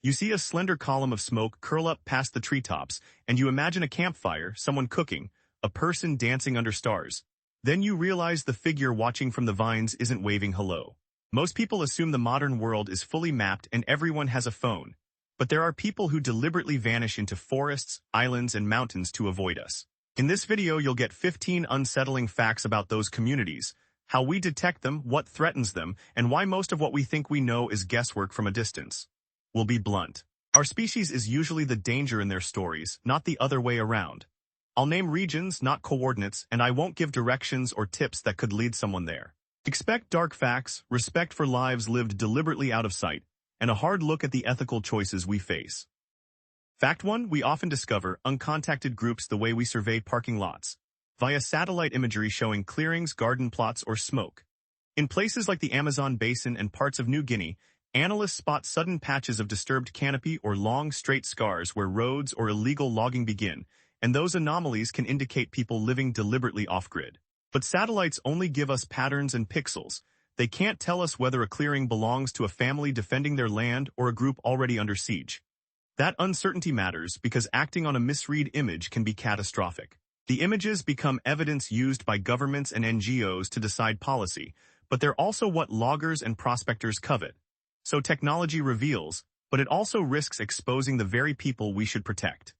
You see a slender column of smoke curl up past the treetops, and you imagine a campfire, someone cooking, a person dancing under stars. Then you realize the figure watching from the vines isn't waving hello. Most people assume the modern world is fully mapped and everyone has a phone. But there are people who deliberately vanish into forests, islands, and mountains to avoid us. In this video, you'll get 15 unsettling facts about those communities, how we detect them, what threatens them, and why most of what we think we know is guesswork from a distance. We'll be blunt. Our species is usually the danger in their stories, not the other way around. I'll name regions, not coordinates, and I won't give directions or tips that could lead someone there. Expect dark facts, respect for lives lived deliberately out of sight, and a hard look at the ethical choices we face. Fact 1, we often discover uncontacted groups the way we survey parking lots, via satellite imagery showing clearings, garden plots, or smoke. In places like the Amazon basin and parts of New Guinea, analysts spot sudden patches of disturbed canopy or long, straight scars where roads or illegal logging begin, and those anomalies can indicate people living deliberately off-grid. But satellites only give us patterns and pixels. They can't tell us whether a clearing belongs to a family defending their land or a group already under siege. That uncertainty matters because acting on a misread image can be catastrophic. The images become evidence used by governments and NGOs to decide policy, but they're also what loggers and prospectors covet. So technology reveals, but it also risks exposing the very people we should protect.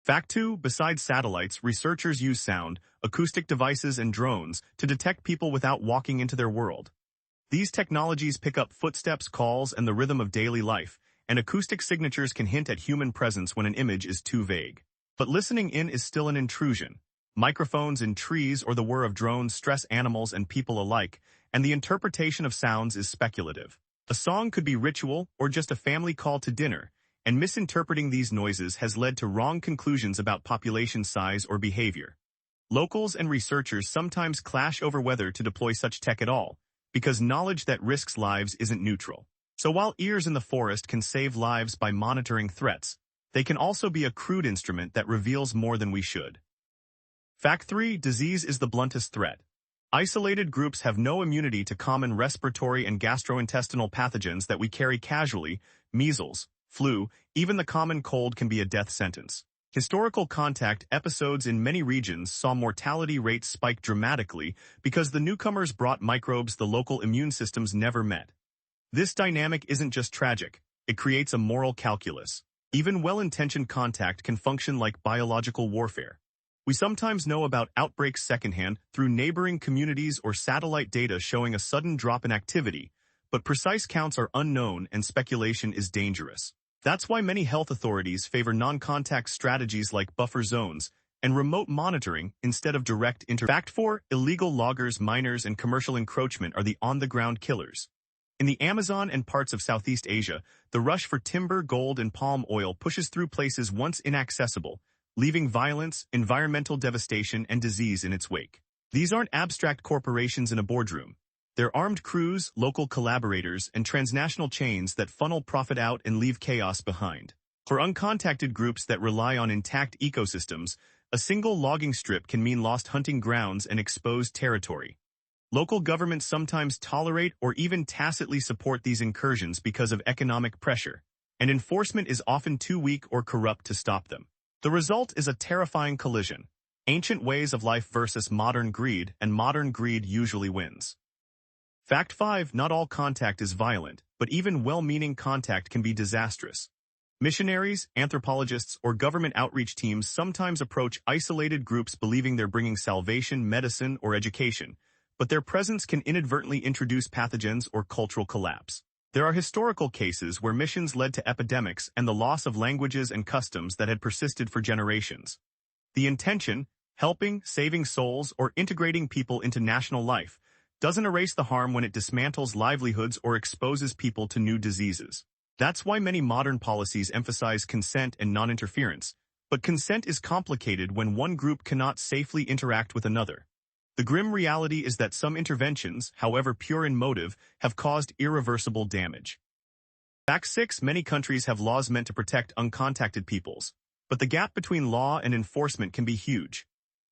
Fact 2, besides satellites, researchers use sound, acoustic devices, and drones to detect people without walking into their world. These technologies pick up footsteps, calls, and the rhythm of daily life, and acoustic signatures can hint at human presence when an image is too vague. But listening in is still an intrusion. Microphones in trees or the whir of drones stress animals and people alike, and the interpretation of sounds is speculative. A song could be ritual or just a family call to dinner, and misinterpreting these noises has led to wrong conclusions about population size or behavior. Locals and researchers sometimes clash over whether to deploy such tech at all, because knowledge that risks lives isn't neutral. So while ears in the forest can save lives by monitoring threats, they can also be a crude instrument that reveals more than we should. Fact 3, disease is the bluntest threat. Isolated groups have no immunity to common respiratory and gastrointestinal pathogens that we carry casually. Measles, flu, even the common cold can be a death sentence. Historical contact episodes in many regions saw mortality rates spike dramatically because the newcomers brought microbes the local immune systems never met. This dynamic isn't just tragic, it creates a moral calculus. Even well-intentioned contact can function like biological warfare. We sometimes know about outbreaks secondhand through neighboring communities or satellite data showing a sudden drop in activity, but precise counts are unknown and speculation is dangerous. That's why many health authorities favor non-contact strategies like buffer zones and remote monitoring instead of direct Fact 4, illegal loggers, miners, and commercial encroachment are the on-the-ground killers. In the Amazon and parts of Southeast Asia, the rush for timber, gold, and palm oil pushes through places once inaccessible, leaving violence, environmental devastation, and disease in its wake. These aren't abstract corporations in a boardroom. They're armed crews, local collaborators, and transnational chains that funnel profit out and leave chaos behind. For uncontacted groups that rely on intact ecosystems, a single logging strip can mean lost hunting grounds and exposed territory. Local governments sometimes tolerate or even tacitly support these incursions because of economic pressure, and enforcement is often too weak or corrupt to stop them. The result is a terrifying collision: ancient ways of life versus modern greed, and modern greed usually wins. Fact 5, not all contact is violent, but even well-meaning contact can be disastrous. Missionaries, anthropologists, or government outreach teams sometimes approach isolated groups believing they're bringing salvation, medicine, or education, but their presence can inadvertently introduce pathogens or cultural collapse. There are historical cases where missions led to epidemics and the loss of languages and customs that had persisted for generations. The intention, helping, saving souls, or integrating people into national life, doesn't erase the harm when it dismantles livelihoods or exposes people to new diseases. That's why many modern policies emphasize consent and non-interference, but consent is complicated when one group cannot safely interact with another. The grim reality is that some interventions, however pure in motive, have caused irreversible damage. Fact 6, many countries have laws meant to protect uncontacted peoples, but the gap between law and enforcement can be huge.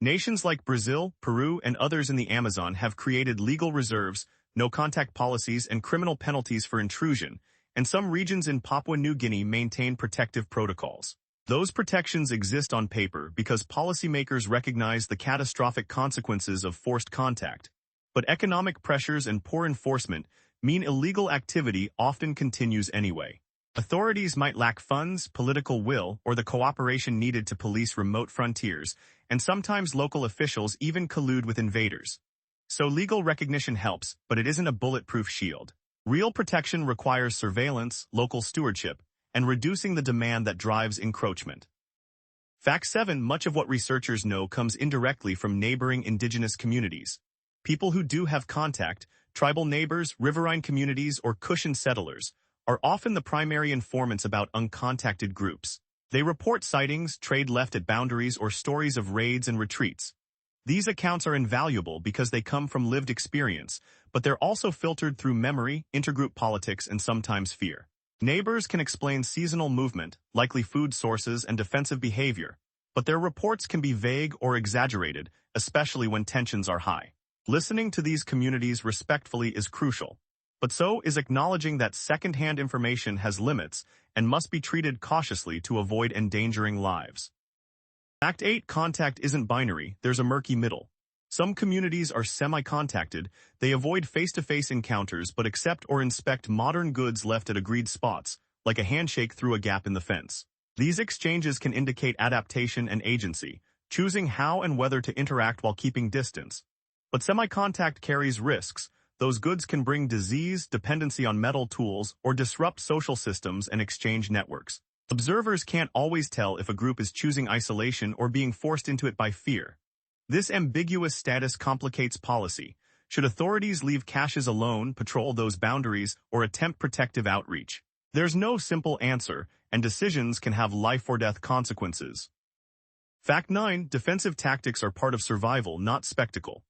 Nations like Brazil, Peru, and others in the Amazon have created legal reserves, no-contact policies, and criminal penalties for intrusion, and some regions in Papua New Guinea maintain protective protocols. Those protections exist on paper because policymakers recognize the catastrophic consequences of forced contact. But economic pressures and poor enforcement mean illegal activity often continues anyway. Authorities might lack funds, political will, or the cooperation needed to police remote frontiers, and sometimes local officials even collude with invaders. So legal recognition helps, but it isn't a bulletproof shield. Real protection requires surveillance, local stewardship, and reducing the demand that drives encroachment. Fact 7. Much of what researchers know comes indirectly from neighboring indigenous communities. People who do have contact, tribal neighbors, riverine communities, or cushion settlers, are often the primary informants about uncontacted groups. They report sightings, trade left at boundaries, or stories of raids and retreats. These accounts are invaluable because they come from lived experience, but they're also filtered through memory, intergroup politics, and sometimes fear. Neighbors can explain seasonal movement, likely food sources, and defensive behavior, but their reports can be vague or exaggerated, especially when tensions are high. Listening to these communities respectfully is crucial, but so is acknowledging that second-hand information has limits and must be treated cautiously to avoid endangering lives. Fact 8. Contact isn't binary, there's a murky middle. Some communities are semi-contacted, they avoid face-to-face encounters but accept or inspect modern goods left at agreed spots, like a handshake through a gap in the fence. These exchanges can indicate adaptation and agency, choosing how and whether to interact while keeping distance. But semi-contact carries risks. Those goods can bring disease, dependency on metal tools, or disrupt social systems and exchange networks. Observers can't always tell if a group is choosing isolation or being forced into it by fear. This ambiguous status complicates policy. Should authorities leave caches alone, patrol those boundaries, or attempt protective outreach? There's no simple answer, and decisions can have life-or-death consequences. Fact 9. Defensive tactics are part of survival, not spectacle.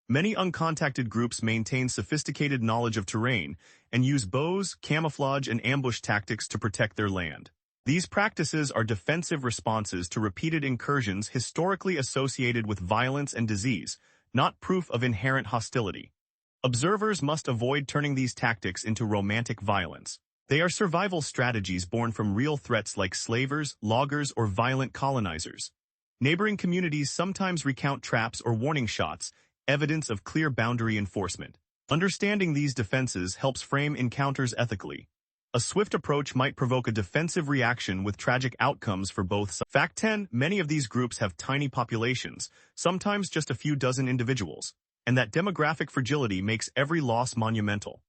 Many uncontacted groups maintain sophisticated knowledge of terrain and use bows, camouflage, and ambush tactics to protect their land. These practices are defensive responses to repeated incursions historically associated with violence and disease, not proof of inherent hostility. Observers must avoid turning these tactics into romantic violence. They are survival strategies born from real threats like slavers, loggers, or violent colonizers. Neighboring communities sometimes recount traps or warning shots, evidence of clear boundary enforcement. Understanding these defenses helps frame encounters ethically. A swift approach might provoke a defensive reaction with tragic outcomes for both sides. Fact 10. Many of these groups have tiny populations, sometimes just a few dozen individuals, and that demographic fragility makes every loss monumental.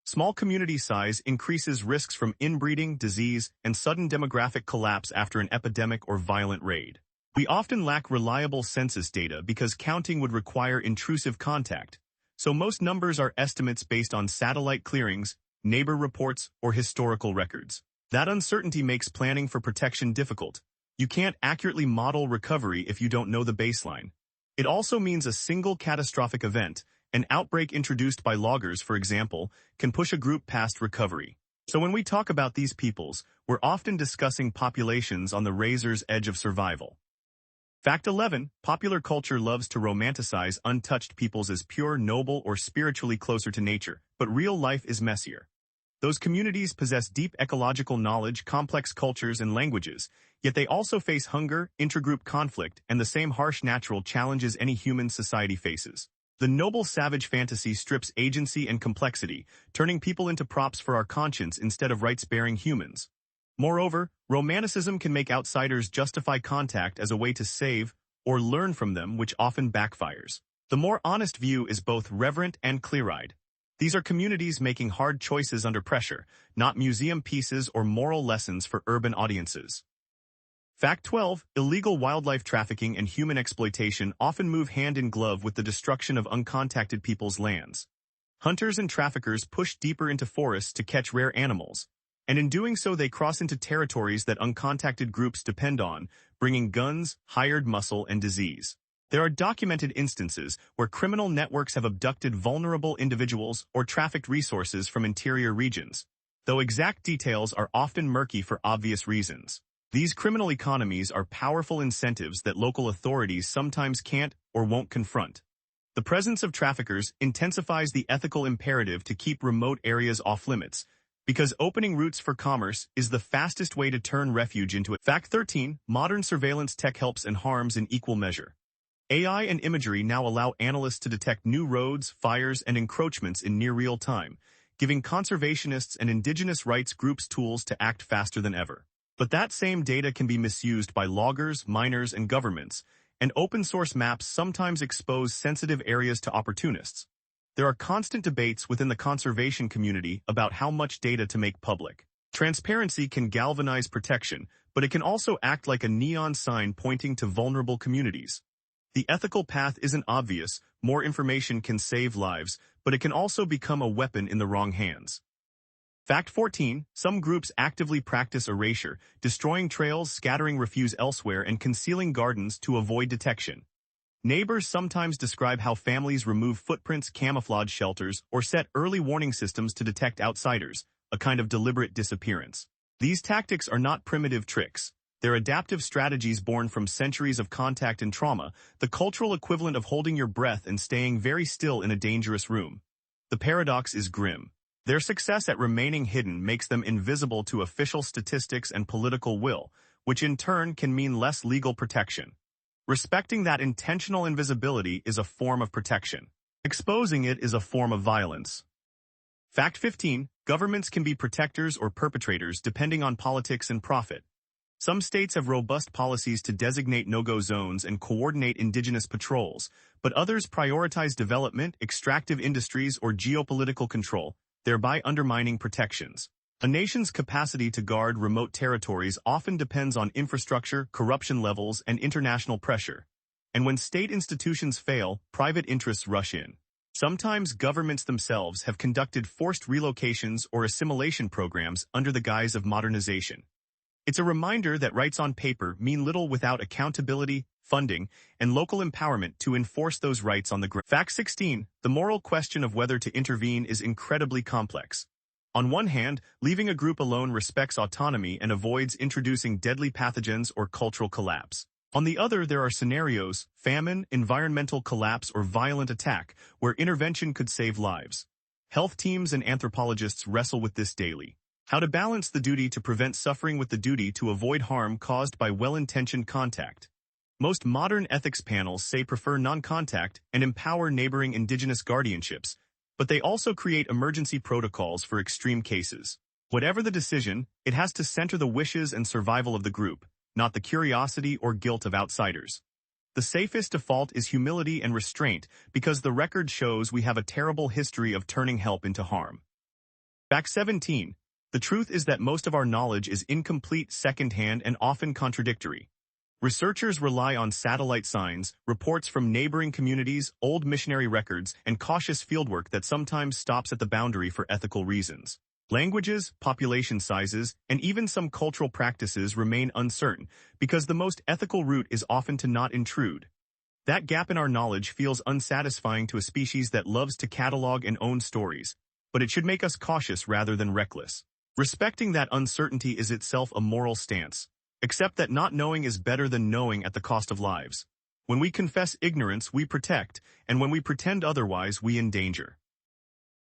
Small community size increases risks from inbreeding, disease, and sudden demographic collapse after an epidemic or violent raid. We often lack reliable census data because counting would require intrusive contact, so most numbers are estimates based on satellite clearings, neighbor reports, or historical records. That uncertainty makes planning for protection difficult. You can't accurately model recovery if you don't know the baseline. It also means a single catastrophic event, an outbreak introduced by loggers, for example, can push a group past recovery. So when we talk about these peoples, we're often discussing populations on the razor's edge of survival. Fact 11. Popular culture loves to romanticize untouched peoples as pure, noble, or spiritually closer to nature, but real life is messier. Those communities possess deep ecological knowledge, complex cultures, and languages, yet they also face hunger, intergroup conflict, and the same harsh natural challenges any human society faces. The noble savage fantasy strips agency and complexity, turning people into props for our conscience instead of rights-bearing humans. Moreover, romanticism can make outsiders justify contact as a way to save or learn from them, which often backfires. The more honest view is both reverent and clear-eyed. These are communities making hard choices under pressure, not museum pieces or moral lessons for urban audiences. Fact 12. Illegal wildlife trafficking and human exploitation often move hand in glove with the destruction of uncontacted people's lands. Hunters and traffickers push deeper into forests to catch rare animals, and in doing so they cross into territories that uncontacted groups depend on, bringing guns, hired muscle, and disease. There are documented instances where criminal networks have abducted vulnerable individuals or trafficked resources from interior regions, though exact details are often murky for obvious reasons. These criminal economies are powerful incentives that local authorities sometimes can't or won't confront. The presence of traffickers intensifies the ethical imperative to keep remote areas off limits, Because opening routes for commerce is the fastest way to turn refuge into it. Fact 13, modern surveillance tech helps and harms in equal measure. AI and imagery now allow analysts to detect new roads, fires, and encroachments in near real time, giving conservationists and indigenous rights groups tools to act faster than ever. But that same data can be misused by loggers, miners, and governments, and open-source maps sometimes expose sensitive areas to opportunists. There are constant debates within the conservation community about how much data to make public. Transparency can galvanize protection, but it can also act like a neon sign pointing to vulnerable communities. The ethical path isn't obvious. More information can save lives, but it can also become a weapon in the wrong hands. Fact 14, some groups actively practice erasure, destroying trails, scattering refuse elsewhere, and concealing gardens to avoid detection. Neighbors sometimes describe how families remove footprints, camouflage shelters, or set early warning systems to detect outsiders, a kind of deliberate disappearance. These tactics are not primitive tricks. They're adaptive strategies born from centuries of contact and trauma, the cultural equivalent of holding your breath and staying very still in a dangerous room. The paradox is grim. Their success at remaining hidden makes them invisible to official statistics and political will, which in turn can mean less legal protection. Respecting that intentional invisibility is a form of protection. Exposing it is a form of violence. Fact 15, governments can be protectors or perpetrators depending on politics and profit. Some states have robust policies to designate no-go zones and coordinate indigenous patrols, but others prioritize development, extractive industries, or geopolitical control, thereby undermining protections. A nation's capacity to guard remote territories often depends on infrastructure, corruption levels, and international pressure. And when state institutions fail, private interests rush in. Sometimes governments themselves have conducted forced relocations or assimilation programs under the guise of modernization. It's a reminder that rights on paper mean little without accountability, funding, and local empowerment to enforce those rights on the ground. Fact 16, the moral question of whether to intervene is incredibly complex. On one hand, leaving a group alone respects autonomy and avoids introducing deadly pathogens or cultural collapse. On the other, there are scenarios, famine, environmental collapse, or violent attack, where intervention could save lives. Health teams and anthropologists wrestle with this daily. How to balance the duty to prevent suffering with the duty to avoid harm caused by well-intentioned contact. Most modern ethics panels say prefer non-contact and empower neighboring indigenous guardianships, but they also create emergency protocols for extreme cases. Whatever the decision, it has to center the wishes and survival of the group, not the curiosity or guilt of outsiders. The safest default is humility and restraint because the record shows we have a terrible history of turning help into harm. Fact 17. The truth is that most of our knowledge is incomplete, secondhand, and often contradictory. Researchers rely on satellite signs, reports from neighboring communities, old missionary records, and cautious fieldwork that sometimes stops at the boundary for ethical reasons. Languages, population sizes, and even some cultural practices remain uncertain because the most ethical route is often to not intrude. That gap in our knowledge feels unsatisfying to a species that loves to catalog and own stories, but it should make us cautious rather than reckless. Respecting that uncertainty is itself a moral stance. Accept that not knowing is better than knowing at the cost of lives. When we confess ignorance, we protect, and when we pretend otherwise, we endanger.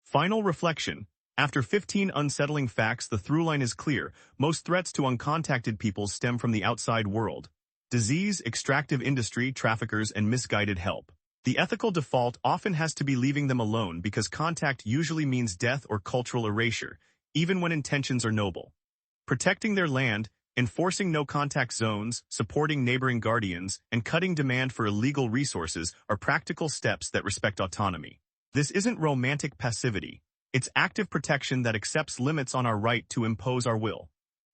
Final reflection. After 15 unsettling facts, the throughline is clear. Most threats to uncontacted peoples stem from the outside world. Disease, extractive industry, traffickers, and misguided help. The ethical default often has to be leaving them alone because contact usually means death or cultural erasure, even when intentions are noble. Protecting their land, enforcing no-contact zones, supporting neighboring guardians, and cutting demand for illegal resources are practical steps that respect autonomy. This isn't romantic passivity. It's active protection that accepts limits on our right to impose our will.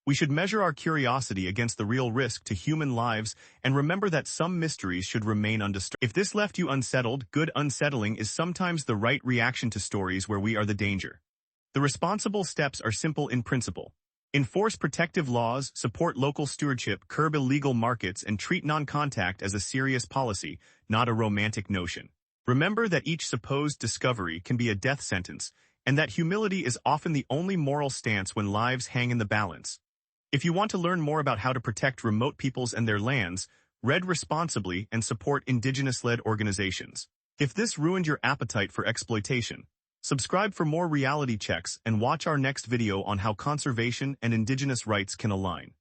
We should measure our curiosity against the real risk to human lives and remember that some mysteries should remain undisturbed. If this left you unsettled, good unsettling is sometimes the right reaction to stories where we are the danger. The responsible steps are simple in principle. Enforce protective laws, support local stewardship, curb illegal markets, and treat non-contact as a serious policy, not a romantic notion. Remember that each supposed discovery can be a death sentence, and that humility is often the only moral stance when lives hang in the balance. If you want to learn more about how to protect remote peoples and their lands, read responsibly and support indigenous-led organizations. If this ruined your appetite for exploitation, Subscribe for more reality checks and watch our next video on how conservation and indigenous rights can align.